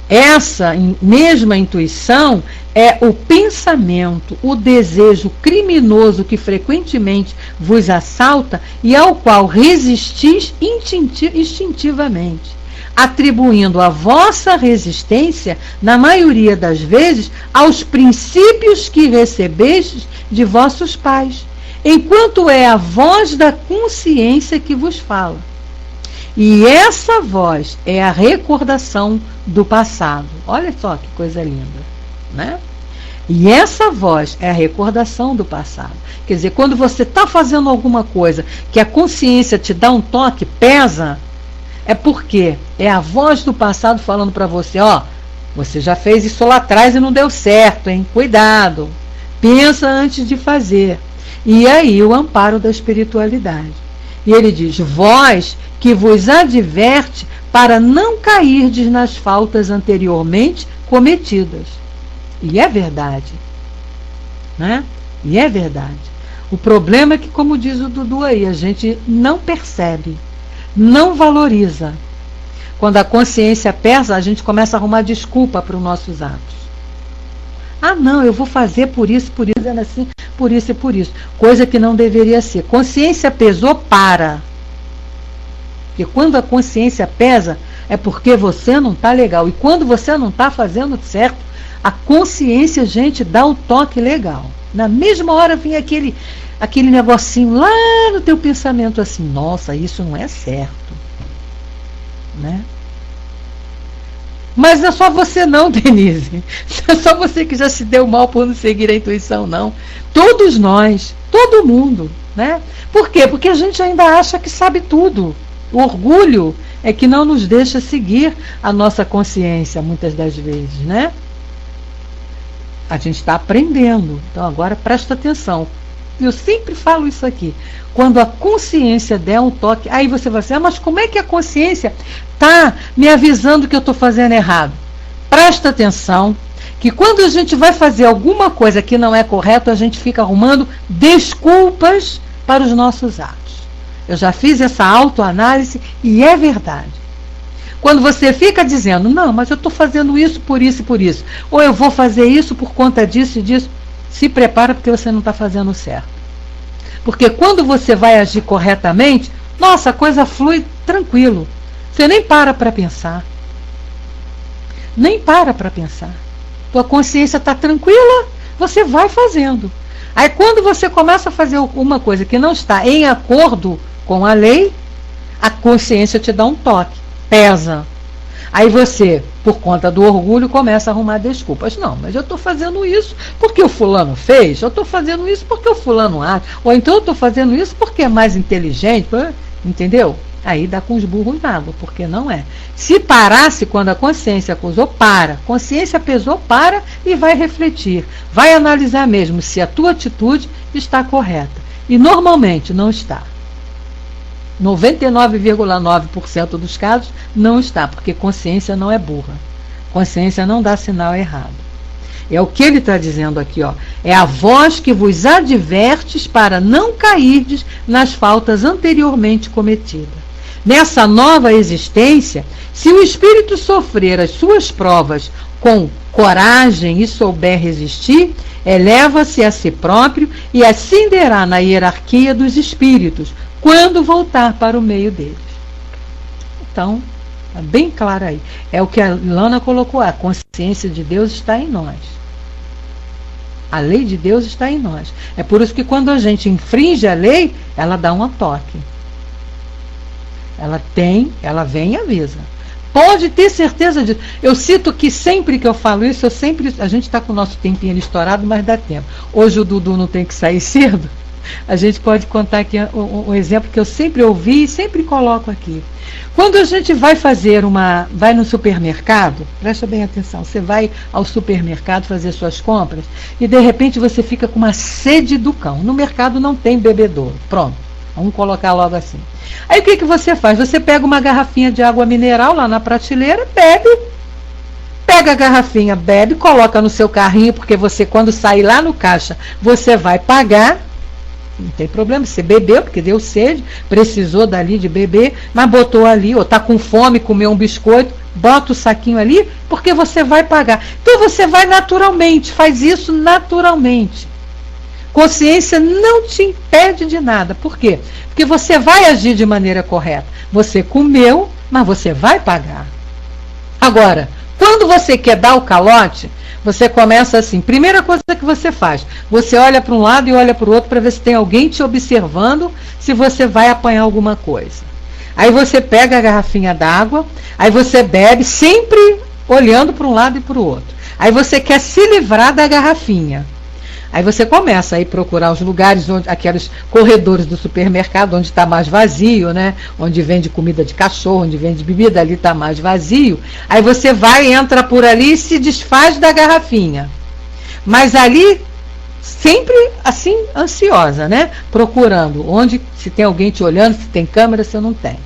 essa mesma intuição é o pensamento, o desejo criminoso que frequentemente vos assalta e ao qual resistis instintivamente, atribuindo a vossa resistência, na maioria das vezes, aos princípios que recebestes de vossos pais, enquanto é a voz da consciência que vos fala. E essa voz é a recordação do passado. Olha só que coisa linda, né? E essa voz é a recordação do passado. Quer dizer, quando você está fazendo alguma coisa que a consciência te dá um toque, pesa, é porque é a voz do passado falando para você: ó, você já fez isso lá atrás e não deu certo, hein? Cuidado, pensa antes de fazer. E aí o amparo da espiritualidade. E ele diz: voz que vos adverte para não cairdes nas faltas anteriormente cometidas. E é verdade, né? E é verdade. O problema é que, como diz o Dudu aí, a gente não percebe, não valoriza. Quando a consciência pesa, a gente começa a arrumar desculpa para os nossos atos. Ah, não, eu vou fazer por isso, assim, por isso e por isso. Coisa que não deveria ser. Consciência pesou, para. Porque quando a consciência pesa, é porque você não está legal. E quando você não está fazendo certo, a consciência, gente, dá o toque legal. Na mesma hora vem aquele negocinho lá no teu pensamento assim: nossa, isso não é certo, né? Mas não é só você não, Denise. Não é só você que já se deu mal por não seguir a intuição, não. Todos nós, todo mundo, né? Por quê? Porque a gente ainda acha que sabe tudo. O orgulho é que não nos deixa seguir a nossa consciência, muitas das vezes, né? A gente está aprendendo. Então agora presta atenção. Eu sempre falo isso aqui. Quando a consciência der um toque, aí você vai dizer: mas como é que a consciência está me avisando que eu estou fazendo errado? Presta atenção, que quando a gente vai fazer alguma coisa que não é correta, a gente fica arrumando desculpas para os nossos atos. Eu já fiz essa autoanálise e é verdade. Quando você fica dizendo: não, mas eu estou fazendo isso por isso e por isso, ou eu vou fazer isso por conta disso e disso, se prepara, porque você não está fazendo certo. Porque quando você vai agir corretamente, nossa, a coisa flui tranquilo. Você nem para pensar. Nem para pensar. Tua consciência está tranquila, você vai fazendo. Aí quando você começa a fazer uma coisa que não está em acordo com a lei, a consciência te dá um toque, pesa. Aí você, por conta do orgulho, começa a arrumar desculpas. Não, mas eu estou fazendo isso porque o fulano fez, eu estou fazendo isso porque o fulano acha, ou então eu estou fazendo isso porque é mais inteligente, entendeu? Aí dá com os burros na água, porque não é. Se parasse quando a consciência acusou, para. Consciência pesou, para e vai refletir. Vai analisar mesmo se a tua atitude está correta. E normalmente não está. 99,9% dos casos não está, porque consciência não é burra. Consciência não dá sinal errado. É o que ele está dizendo aqui, ó. É a voz que vos advertes para não cairdes nas faltas anteriormente cometidas. Nessa nova existência, se o espírito sofrer as suas provas com coragem e souber resistir, eleva-se a si próprio e ascenderá na hierarquia dos espíritos, quando voltar para o meio deles. Então, é bem claro aí. É o que a Ilana colocou: a consciência de Deus está em nós. A lei de Deus está em nós. É por isso que quando a gente infringe a lei, ela dá um toque. Ela vem e avisa. Pode ter certeza disso. Eu cito que sempre que eu falo isso, a gente está com o nosso tempinho estourado, mas dá tempo. Hoje o Dudu não tem que sair cedo. A gente pode contar aqui um exemplo que eu sempre ouvi e sempre coloco aqui. Quando a gente vai vai no supermercado, presta bem atenção, você vai ao supermercado fazer suas compras e de repente você fica com uma sede do cão. No mercado não tem bebedouro. Pronto, vamos colocar logo assim. Aí o que você faz? Você pega uma garrafinha de água mineral lá na prateleira, bebe. Pega a garrafinha, bebe, coloca no seu carrinho, porque você, quando sair lá no caixa, você vai pagar. Não tem problema, você bebeu, porque deu sede, precisou dali de beber, mas botou ali, ou está com fome, comeu um biscoito, bota o saquinho ali, porque você vai pagar. Então você vai naturalmente, faz isso naturalmente. Consciência não te impede de nada. Por quê? Porque você vai agir de maneira correta. Você comeu, mas você vai pagar. Agora, quando você quer dar o calote, você começa assim, primeira coisa que você faz, você olha para um lado e olha para o outro para ver se tem alguém te observando, se você vai apanhar alguma coisa. Aí você pega a garrafinha d'água, aí você bebe, sempre olhando para um lado e para o outro. Aí você quer se livrar da garrafinha. Aí você começa a ir procurar os lugares, aqueles corredores do supermercado, onde está mais vazio, né? Onde vende comida de cachorro, onde vende bebida, ali está mais vazio. Aí você vai, entra por ali e se desfaz da garrafinha. Mas ali, sempre assim, ansiosa, né? Procurando onde, se tem alguém te olhando, se tem câmera, se não tem.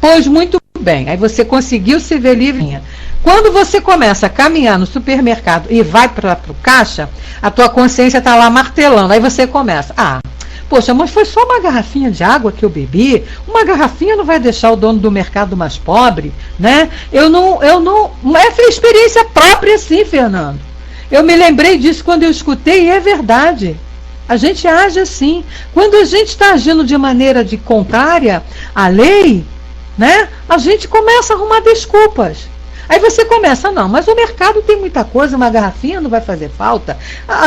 Pois muito bem, aí você conseguiu se ver livre. Quando você começa a caminhar no supermercado e vai para o caixa, a tua consciência está lá martelando. Aí você começa, poxa, mas foi só uma garrafinha de água que eu bebi. Uma garrafinha não vai deixar o dono do mercado mais pobre, né? Eu não, é experiência própria sim, Fernando. Eu me lembrei disso quando eu escutei e é verdade. A gente age assim. Quando a gente está agindo de maneira contrária à lei, né? A gente começa a arrumar desculpas. Aí você começa, não, mas o mercado tem muita coisa, uma garrafinha não vai fazer falta,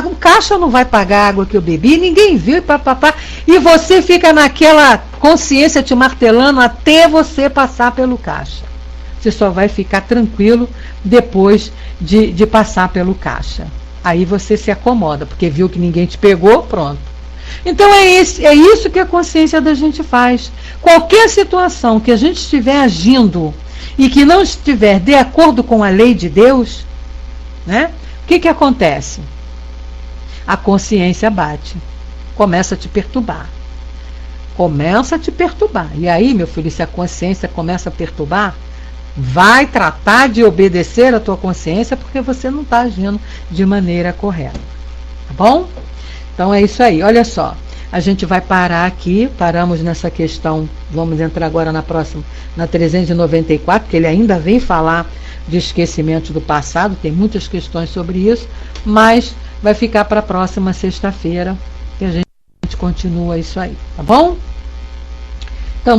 o caixa não vai pagar a água que eu bebi, ninguém viu, e você fica naquela consciência te martelando até você passar pelo caixa. Você só vai ficar tranquilo depois de passar pelo caixa. Aí você se acomoda, porque viu que ninguém te pegou, pronto. Então é isso que a consciência da gente faz. Qualquer situação que a gente estiver agindo e que não estiver de acordo com a lei de Deus, né? O que acontece? A consciência bate, começa a te perturbar. Começa a te perturbar. E aí, meu filho, se a consciência começa a perturbar, vai tratar de obedecer a tua consciência porque você não está agindo de maneira correta. Tá bom? Então é isso aí. Olha só. A gente vai parar aqui, paramos nessa questão, vamos entrar agora na próxima, na 394, que ele ainda vem falar de esquecimento do passado, tem muitas questões sobre isso, mas vai ficar para a próxima sexta-feira, que a gente continua isso aí, tá bom?